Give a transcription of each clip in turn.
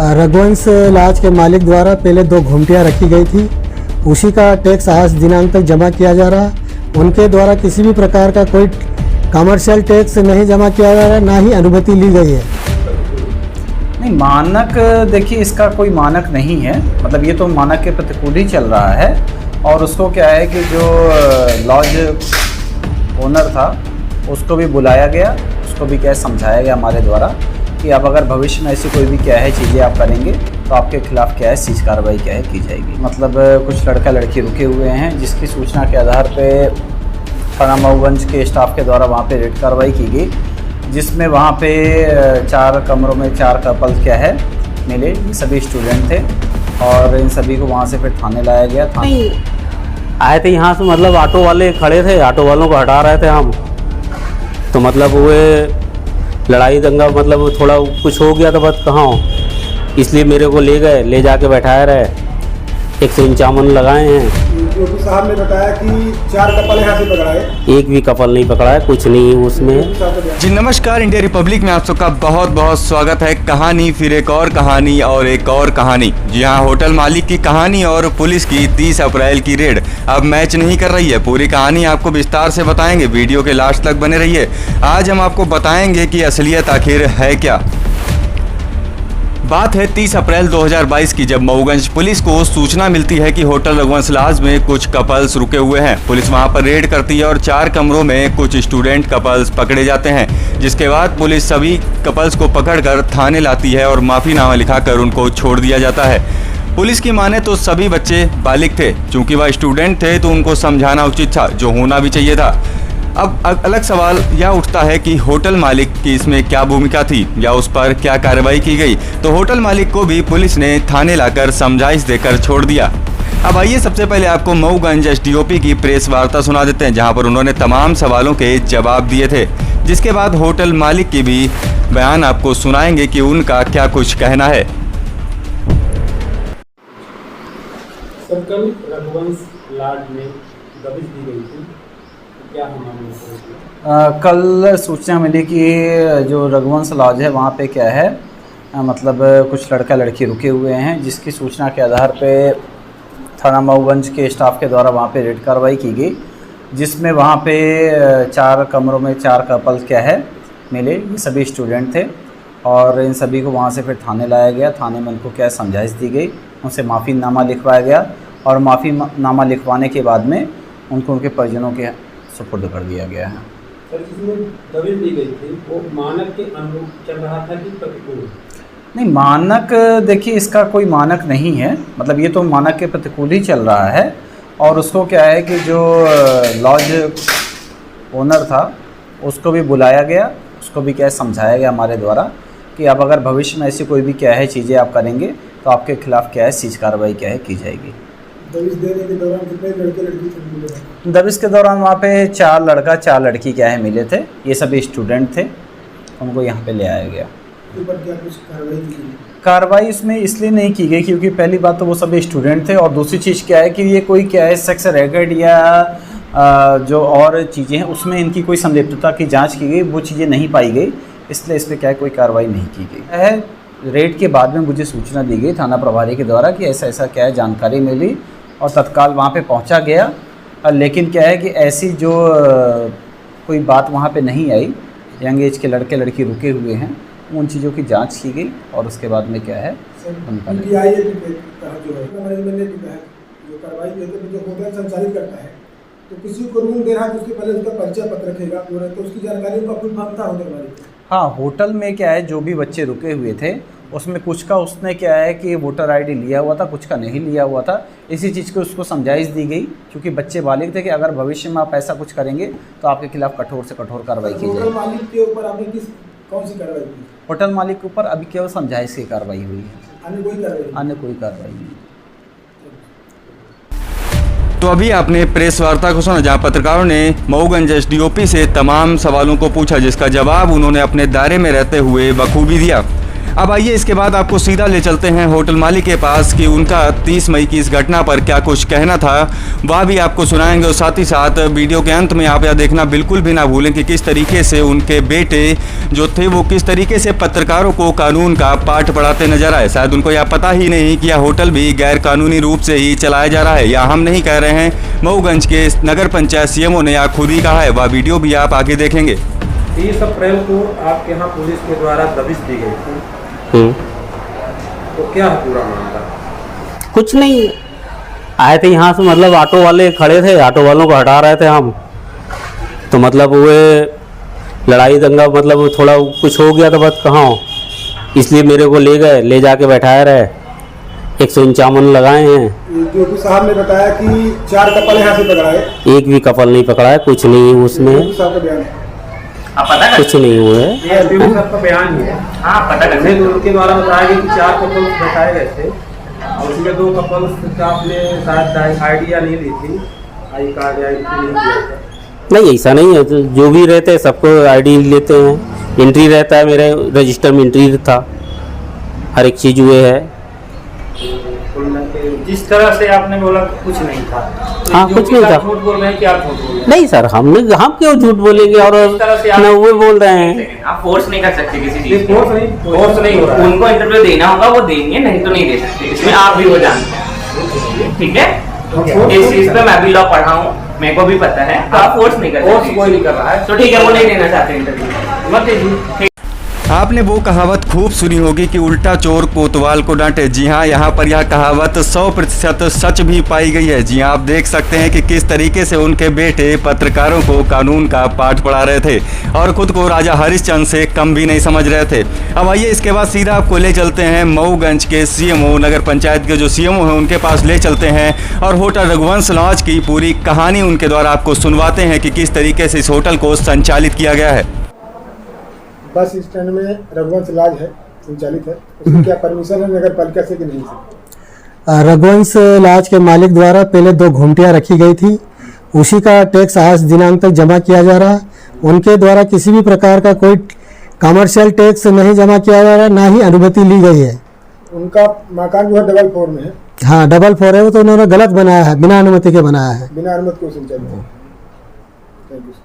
Raghuvansh laws के मालिक द्वारा पहले 2 घुमटियाँ रखी गई थी, उसी का टैक्स आज दिनांक तक जमा किया जा रहा है। उनके द्वारा किसी भी प्रकार का कोई कमर्शियल टैक्स नहीं जमा किया जा रहा है, ना ही अनुमति ली गई है। नहीं, मानक देखिए इसका कोई मानक नहीं है, मतलब ये तो मानक के प्रतिकूल ही चल रहा है। और उसको क्या है कि जो लॉज ओनर था उसको भी बुलाया गया, उसको भी क्या समझाया गया हमारे द्वारा कि अब अगर भविष्य में ऐसी कोई भी क्या है चीज़ें आप करेंगे तो आपके खिलाफ़ क्या है सीज कार्रवाई क्या है की जाएगी। मतलब कुछ लड़का लड़की रुके हुए हैं जिसकी सूचना के आधार पे थाना मऊगंज के स्टाफ के द्वारा वहाँ पे रेड कार्रवाई की गई, जिसमें वहाँ पे 4 कमरों में 4 कपल क्या है मिले। ये सभी स्टूडेंट थे और इन सभी को वहाँ से फिर थाने लाया गया। थाने आए थे यहाँ से, मतलब ऑटो वाले खड़े थे, ऑटो वालों को हटा रहे थे हम, तो मतलब वो लड़ाई दंगा मतलब थोड़ा कुछ हो गया तो बस कहाँ हो, इसलिए मेरे को ले गए, ले जाके बैठाए रहे, 151 लगाए हैं। साहब ने बताया कि 4 कपल यहाँ से पकड़ाए, एक भी कपल नहीं पकड़ा है, कुछ नहीं उसमें। जी नमस्कार, इंडिया रिपब्लिक में आप सबका बहुत बहुत स्वागत है। कहानी फिर एक और कहानी और एक और कहानी। जी हाँ, होटल मालिक की कहानी और पुलिस की 30 अप्रैल की रेड अब मैच नहीं कर रही है। पूरी कहानी आपको विस्तार से बताएंगे, वीडियो के लास्ट तक बने रहिए। आज हम आपको बताएंगे कि असलियत आखिर है क्या। बात है 30 अप्रैल 2022 की, जब मऊगंज पुलिस को सूचना मिलती है कि होटल रघुवंश लॉज में कुछ कपल्स रुके हुए हैं। पुलिस वहां पर रेड करती है और 4 कमरों में कुछ स्टूडेंट कपल्स पकड़े जाते हैं, जिसके बाद पुलिस सभी कपल्स को पकड़कर थाने लाती है और माफीनामा लिखाकर उनको छोड़ दिया जाता है। पुलिस की माने तो सभी बच्चे बालिग थे, चूंकि वह स्टूडेंट थे तो उनको समझाना उचित था, जो होना भी चाहिए था। अब अलग सवाल यह उठता है कि होटल मालिक की इसमें क्या भूमिका थी या उस पर क्या कार्रवाई की गई। तो होटल मालिक को भी पुलिस ने थाने लाकर समझाइश देकर छोड़ दिया। अब आइए सबसे पहले आपको मऊगंज एसडीओपी की प्रेस वार्ता सुना देते हैं, जहां पर उन्होंने तमाम सवालों के जवाब दिए थे। जिसके बाद होटल मालिक की भी बयान आपको सुनाएंगे कि उनका क्या कुछ कहना है। कल रघुवंश लॉज में दबिश दी गई थी, क्या कल सूचना मिली कि जो रघुवंश लॉज है वहाँ पे क्या है मतलब कुछ लड़का लड़की रुके हुए हैं, जिसकी सूचना के आधार पे थाना मऊगंज के स्टाफ के द्वारा वहाँ पे रेड कार्रवाई की गई, जिसमें वहाँ पे 4 कमरों में 4 कपल क्या है मिले। ये सभी स्टूडेंट थे और इन सभी को वहाँ से फिर थाने लाया गया। थाने में उनको क्या समझाइश दी गई, उनसे माफ़ीनामा लिखवाया गया और माफ़ीनामा लिखवाने के बाद में उनको उनके परिजनों के सुपुर्द कर दिया गया है। सर, जिसमें दबिश दी गई थी वो मानक के अनुरूप चल रहा था कि प्रतिकूल? नहीं, मानक देखिए इसका कोई मानक नहीं है, मतलब ये तो मानक के प्रतिकूल ही चल रहा है। और उसको क्या है कि जो लॉज ओनर था उसको भी बुलाया गया, उसको भी क्या समझाया गया हमारे द्वारा कि अब अगर भविष्य में ऐसी कोई भी क्या है चीज़ें आप करेंगे तो आपके खिलाफ़ क्या है सीज कार्रवाई क्या है की जाएगी। दबिश देने के दौरान कितने लड़के लड़की मिले? दबिश के दौरान वहाँ पे 4 लड़का 4 लड़की क्या है मिले थे। ये सभी स्टूडेंट थे, उनको यहाँ पे ले आया गया। ऊपर क्या कुछ कार्रवाई की गई? कार्रवाई इसमें इसलिए नहीं की गई क्योंकि पहली बात तो वो सभी स्टूडेंट थे और दूसरी चीज़ क्या है कि ये कोई क्या है सेक्स रैकेट या जो और चीज़ें हैं उसमें इनकी कोई संलिप्तता की जाँच की गई, वो चीज़ें नहीं पाई गई, इसलिए इस पर क्या है कोई कार्रवाई नहीं की गई है। रेड के बाद में मुझे सूचना दी गई थाना प्रभारी के द्वारा कि ऐसा ऐसा क्या है जानकारी मिली और तत्काल वहाँ पे पहुँचा गया। लेकिन क्या है कि ऐसी जो कोई बात वहाँ पे नहीं आई, यंग एज के लड़के लड़की रुके हुए हैं, उन चीज़ों की जांच की गई और उसके बाद में क्या है उनका जो कार्रवाई जो होटल संचालित करता है तो किसी को रूम दे रहा है तो उसके पहले उसका परिचय पत्र रखेगा पूरा, तो उसकी जानकारी का फुल फॉर्म था होटल वाले। हाँ, होटल में क्या है जो भी बच्चे रुके हुए थे उसमें कुछ का उसने क्या है कि वोटर आईडी लिया हुआ था, कुछ का नहीं लिया हुआ था। इसी चीज़ को उसको समझाइश दी गई क्योंकि बच्चे बालिग थे कि अगर भविष्य में आप ऐसा कुछ करेंगे तो आपके खिलाफ कठोर से कठोर कार्रवाई की जाएगी। होटल मालिक के ऊपर आपने कौन सी कार्रवाई की? होटल मालिक के ऊपर अभी केवल समझाइश की कार्रवाई हुई है, अन्य कोई कार्रवाई? अन्य कोई कार्रवाई नहीं। तो अभी आपने प्रेस वार्ता को सुना, जहां पत्रकारों ने मऊगंज एसडीओपी से तमाम सवालों को पूछा, जिसका जवाब उन्होंने अपने दायरे में रहते हुए बखूबी दिया। अब आइए इसके बाद आपको सीधा ले चलते हैं होटल मालिक के पास कि उनका 30 मई की इस घटना पर क्या कुछ कहना था, वह भी आपको सुनाएंगे। और साथ ही साथ वीडियो के अंत में आप यह देखना बिल्कुल भी ना भूलें कि किस तरीके से उनके बेटे जो थे वो किस तरीके से पत्रकारों को कानून का पाठ पढ़ाते नजर आए। शायद उनको यह पता ही नहीं कि यह होटल भी गैर कानूनी रूप से ही चलाया जा रहा है। या हम नहीं कह रहे हैं, मऊगंज के नगर पंचायत सीएमओ ने यह खुद ही कहा है। वह वीडियो भी आप आगे देखेंगे। 30 अप्रैल को आपके यहाँ पुलिस के द्वारा दबिश दी गई थी, तो क्या है पूरा मामला? कुछ नहीं, आए थे यहाँ से, मतलब ऑटो वाले खड़े थे, ऑटो वालों को हटा रहे थे हम, तो मतलब वो लड़ाई दंगा, मतलब थोड़ा कुछ हो गया तो बस कहाँ, इसलिए मेरे को ले गए, ले जाके बैठाए रहे। 151 लगाए हैं। डीओपी साहब ने बताया कि 4 कपल यहाँ से पकड़ाए, एक भी कपल नहीं पकड़ा है, कुछ नहीं उसमें, डीओपी साहब का बयान है। कुछ नहीं हुआ है। ये एसडीओ साहब का बयान ही है। हाँ, पता करने तो उनके द्वारा बताया गया कि 4 कपल बैठाए गए थे और उसमें 2 कपल का आपने शायद आइडिया नहीं ली थी, आई कार्ड या एंट्री नहीं किया था। नहीं, ऐसा नहीं है, तो जो भी रहते हैं सबको आईडी लेते हैं, एंट्री रहता है, मेरे रजिस्टर में एंट्री था, हर एक चीज़ हुए है। जिस तरह से आपने बोला कुछ नहीं था, तो हाँ, कुछ नहीं था। झूठ बोल रहे हैं कि आप झूठ बोल रहे हैं? नहीं सर, हम क्यों झूठ बोलेंगे, और न वो बोल रहे हैं। आप फोर्स नहीं कर सकते किसी चीज फोर्स नहीं हो रहा है। उनको इंटरव्यू देना होगा, वो देंगे, नहीं तो नहीं दे सकते। इसमें आप भी हो जानते हैं, ठीक है? इस चीज पे मैं भी लॉ पढ़ा हूँ, मेरे को भी पता है। तो आप फोर्स नहीं कर सकते, फोर्स कोई नहीं कर रहा है, तो ठीक है, वो नहीं देना चाहते इंटरव्यू, मत दीजिए। आपने वो कहावत खूब सुनी होगी कि उल्टा चोर कोतवाल को डांटे। जी हाँ, यहाँ पर यह कहावत 100% सच भी पाई गई है। जी हाँ, आप देख सकते हैं कि किस तरीके से उनके बेटे पत्रकारों को कानून का पाठ पढ़ा रहे थे और खुद को राजा हरिश्चंद्र से कम भी नहीं समझ रहे थे। अब आइए इसके बाद सीधा आपको ले चलते हैं मऊगंज के सीएमओ, नगर पंचायत के जो सीएमओ हैं उनके पास ले चलते हैं और होटल रघुवंश लॉज की पूरी कहानी उनके द्वारा आपको सुनवाते हैं कि किस तरीके से इस होटल को संचालित किया गया है। बस स्टैंड में रघुवंश लॉज है, संचालित है, उसकी क्या परमिशन है नगर पालिका से कि नहीं से? रघुवंश लॉज के मालिक द्वारा पहले 2 घुमटियाँ रखी गई थी, उसी का टैक्स आज दिनांक तक जमा किया जा रहा। उनके द्वारा किसी भी प्रकार का कोई कमर्शियल टैक्स नहीं जमा किया जा रहा, ना ही अनुमति ली गई है। उनका मकान जो है डबल फ्लोर में है। हाँ, डबल फ्लोर है, वो तो उन्होंने गलत बनाया है, बिना अनुमति के बनाया है। बिना अनुमति को संचालित है। Thank you.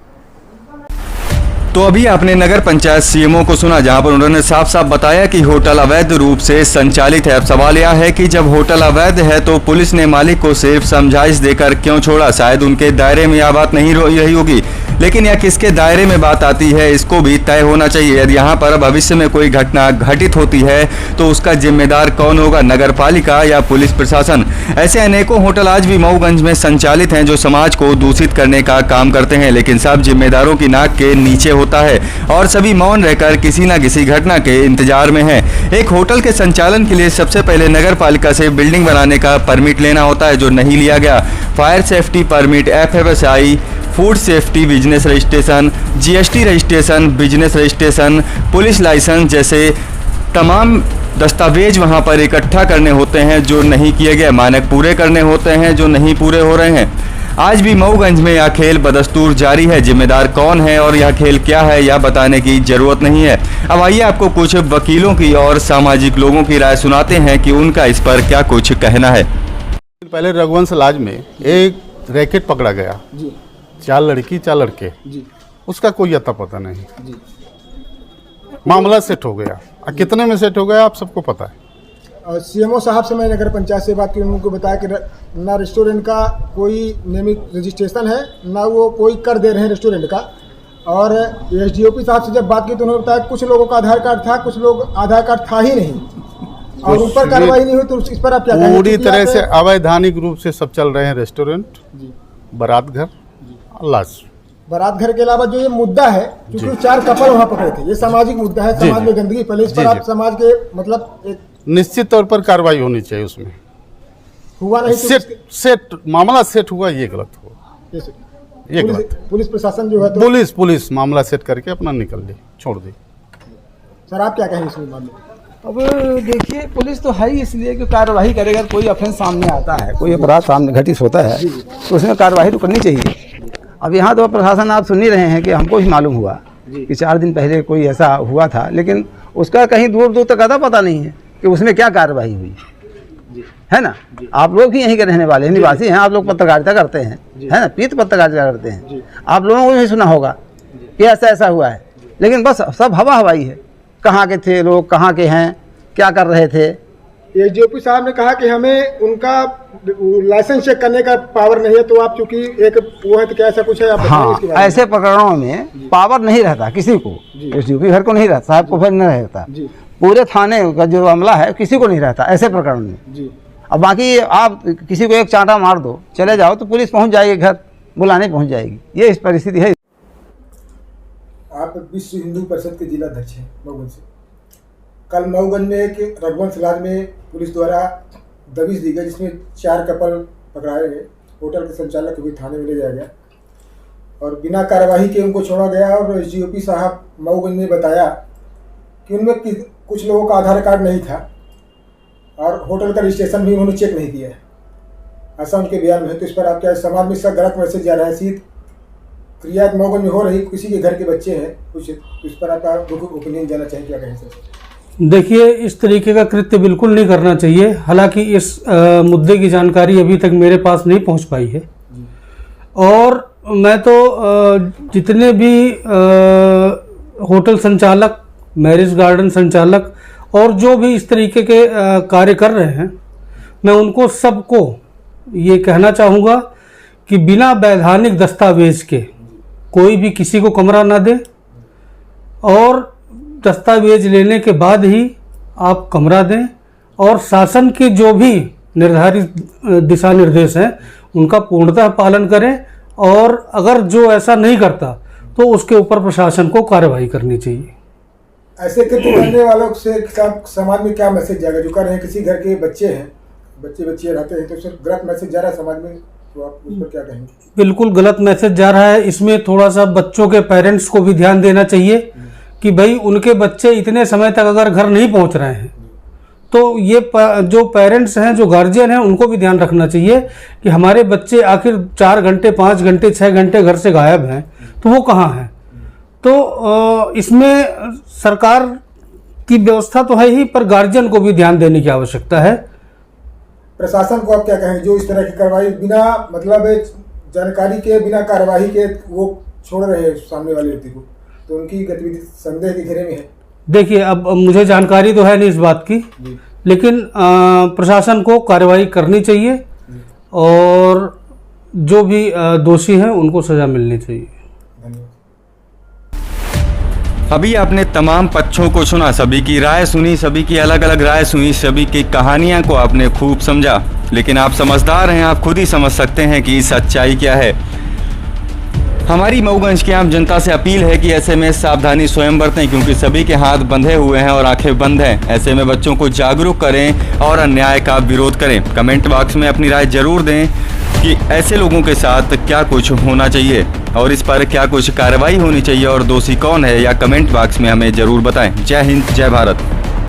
तो अभी आपने नगर पंचायत सीएमओ को सुना, जहां पर उन्होंने साफ साफ बताया कि होटल अवैध रूप से संचालित है। अब सवाल यह है कि जब होटल अवैध है तो पुलिस ने मालिक को सिर्फ समझाइश देकर क्यों छोड़ा? शायद उनके दायरे में यह बात नहीं रही होगी, लेकिन यह किसके दायरे में बात आती है इसको भी तय होना चाहिए। यदि यहाँ पर भविष्य में कोई घटना घटित होती है तो उसका जिम्मेदार कौन होगा, नगर पालिका या पुलिस प्रशासन? ऐसे अनेकों होटल आज भी मऊगंज में संचालित हैं जो समाज को दूषित करने का काम करते हैं, लेकिन सब जिम्मेदारों की नाक के नीचे होता है और सभी मौन रहकर किसी न किसी घटना के इंतजार में हैं। एक होटल के संचालन के लिए सबसे पहले नगर पालिका से बिल्डिंग बनाने का परमिट लेना होता है, जो नहीं लिया गया। Fire safety permit, FFSI, food safety, business registration, GST registration, business registration, police licence जैसे तमाम दस्तावेज वहां पर इकट्ठा करने होते हैं जो नहीं किए गए। मानक पूरे करने होते हैं जो नहीं पूरे हो रहे हैं। आज भी मऊगंज में यह खेल बदस्तूर जारी है। जिम्मेदार कौन है और यह खेल क्या है यह बताने की जरूरत नहीं है। अब आइए आपको कुछ वकीलों की और सामाजिक लोगों की राय सुनाते हैं कि उनका इस पर क्या कुछ कहना है। पहले रघुवंश लॉज में एक रैकेट पकड़ा गया जी, 4 लड़की 4 लड़के जी, उसका कोई अता पता नहीं जी। मामला सेट हो गया, कितने में सेट हो गया आप सबको पता है। सीएमओ साहब से मैं नगर पंचायत से बात की, उनको बताया कि ना रेस्टोरेंट का कोई नियमित रजिस्ट्रेशन है, ना वो कोई कर दे रहे हैं रेस्टोरेंट का। और SDOP साहब से जब बात की तो उन्होंने बताया कुछ लोगों का आधार कार्ड था, कुछ लोग आधार कार्ड था ही नहीं और उन पर कार्रवाई नहीं हुई। तो इस पर आप क्या कहेंगे? पूरी तरह से अवैधानिक रूप से सब चल रहे हैं रेस्टोरेंट, बारात घर, लॉज। बारात घर के अलावा जो ये मुद्दा है, क्योंकि 4 कपल वहाँ पकड़े थे, ये सामाजिक मुद्दा है, समाज में गंदगी फैले, इस पर आप समाज के मतलब एक निश्चित तौर पर कार्रवाई होनी चाहिए। उसमें हुआ नहीं सेट मामला सेट हुआ, ये गलत हुआ, ये गलत। पुलिस प्रशासन जो है तो पुलिस मामला सेट करके अपना निकल ली, छोड़ दी। सर आप क्या कहेंगे इसमें मामले? अब देखिए, पुलिस तो है ही इसलिए कि कार्रवाई करेगा। कोई ऑफेंस सामने आता है, कोई अपराध सामने घटित होता है तो उसमें कार्रवाई तो करनी चाहिए। अब यहाँ तो प्रशासन आप सुन ही रहे हैं कि हमको भी मालूम हुआ कि 4 दिन पहले कोई ऐसा हुआ था, लेकिन उसका कहीं दूर दूर तक अता पता नहीं है कि उसमें क्या कार्रवाई हुई है ना। आप लोग ही यहीं के रहने वाले हैं, निवासी हैं, आप लोग पत्रकारिता करते हैं, है ना, पीत पत्रकारिता करते हैं, आप लोगों को भी सुना होगा कि ऐसा ऐसा हुआ है, लेकिन बस सब हवा हवाई है। कहाँ के थे लोग, कहाँ के हैं, क्या कर रहे थे। एसडीओपी साहब ने कहा कि हमें उनका लाइसेंस चेक करने का पावर नहीं है, तो आप चूंकि एक वो है तो क्या ऐसा कुछ है आप बताएं हाँ, इसके बारे में। ऐसे प्रकरणों में पावर नहीं रहता किसी को, एसडीओपी घर को नहीं रहता, साहब को फिर नहीं रहता, पूरे थाने का जो अमला है किसी को नहीं रहता ऐसे प्रकरण में। अब बाकी आप किसी को एक चांटा मार दो, चले जाओ, तो पुलिस पहुंच जाएगी, घर बुलाने पहुंच जाएगी, ये इस परिस्थिति है। आप विश्व हिंदू परिषद के जिलाध्यक्ष हैं मऊगंज से। कल मऊगंज में एक रघुवंश लॉज में पुलिस द्वारा दबिश दी गई, जिसमें 4 कपल पकड़ाए गए। होटल के संचालक को भी थाने में ले जाया गया और बिना कार्यवाही के उनको छोड़ा गया। और एसडीओपी साहब मऊगंज ने बताया कि उनमें कुछ लोगों का आधार कार्ड नहीं था और होटल का रजिस्ट्रेशन भी उन्होंने चेक नहीं किया है, ऐसा उनके बयान में है। तो इस पर आप क्या, समाज में इसका गलत मैसेज जा रहा है, सीध क्रिया मऊगंज में हो रही, किसी के घर के बच्चे हैं कुछ, इस पर आपका ओपिनियन जाना चाहिए, क्या कहें सर? देखिए, इस तरीके का कृत्य बिल्कुल नहीं करना चाहिए। हालांकि इस मुद्दे की जानकारी अभी तक मेरे पास नहीं पहुंच पाई है, और मैं तो जितने भी होटल संचालक, मैरिज गार्डन संचालक और जो भी इस तरीके के कार्य कर रहे हैं, मैं उनको सबको ये कहना चाहूँगा कि बिना वैधानिक दस्तावेज के कोई भी किसी को कमरा ना दे, और दस्तावेज लेने के बाद ही आप कमरा दें, और शासन के जो भी निर्धारित दिशा निर्देश हैं उनका पूर्णतः पालन करें, और अगर जो ऐसा नहीं करता तो उसके ऊपर प्रशासन को कार्रवाई करनी चाहिए। ऐसे कृत्य करने वालों से समाज में क्या मैसेज जाएगा? जो कर रहे हैं, किसी घर के बच्चे हैं, बच्चे रहते हैं, तो सिर्फ गलत मैसेज जा रहा है समाज में, तो आप उस पर क्या कहेंगे? बिल्कुल गलत मैसेज जा रहा है। इसमें थोड़ा सा बच्चों के पेरेंट्स को भी ध्यान देना चाहिए कि भाई उनके बच्चे इतने समय तक अगर घर नहीं पहुंच रहे हैं, तो ये जो पेरेंट्स हैं, जो गार्जियन हैं, उनको भी ध्यान रखना चाहिए कि हमारे बच्चे आखिर 4 घंटे, 5 घंटे, 6 घंटे घर से गायब हैं, तो वो कहाँ हैं। तो इसमें सरकार की व्यवस्था तो है ही, पर गार्जियन को भी ध्यान देने की आवश्यकता है। प्रशासन को आप क्या कहेंगे, जो इस तरह की कार्रवाई बिना मतलब जानकारी के, बिना कार्यवाही के वो छोड़ रहे हैं सामने वाले व्यक्ति को, तो उनकी गतिविधि संदेह के घेरे में है? देखिए, अब मुझे जानकारी तो है नहीं इस बात की, लेकिन प्रशासन को कार्रवाई करनी चाहिए, और जो भी दोषी हैं उनको सजा मिलनी चाहिए। अभी आपने तमाम पक्षों को सुना, सभी की राय सुनी, सभी की अलग अलग राय सुनी, सभी की कहानियां को आपने खूब समझा। लेकिन आप समझदार हैं, आप खुद ही समझ सकते हैं कि सच्चाई क्या है। हमारी मऊगंज की आम जनता से अपील है कि ऐसे में सावधानी स्वयं बरतें, क्योंकि सभी के हाथ बंधे हुए हैं और आंखें बंद हैं। ऐसे में बच्चों को जागरूक करें और अन्याय का विरोध करें। कमेंट बॉक्स में अपनी राय जरूर दें कि ऐसे लोगों के साथ क्या कुछ होना चाहिए और इस पर क्या कुछ कार्रवाई होनी चाहिए और दोषी कौन है, या कमेंट बॉक्स में हमें ज़रूर बताएं। जय हिंद, जय भारत।